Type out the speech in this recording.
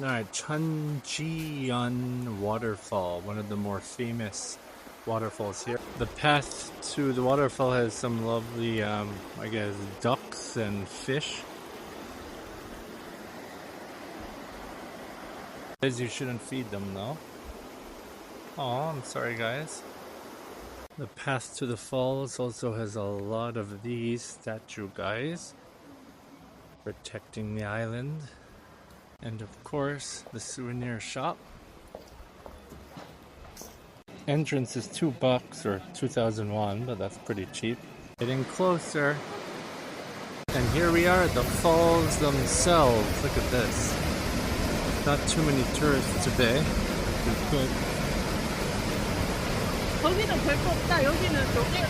Alright, Cheonjiyeon Waterfall, one of the more famous waterfalls here. The path to the waterfall has some lovely, I guess, ducks and fish. You shouldn't feed them though. Oh, I'm sorry guys. The path to the falls also has a lot of these statue guys protecting the island. And of course, the souvenir shop. Entrance is $2 or 2001, but that's pretty cheap. Getting closer. And here we are at the falls themselves. Look at this. Not too many tourists today. Good. 거기는 별거 없다. 여기는 저게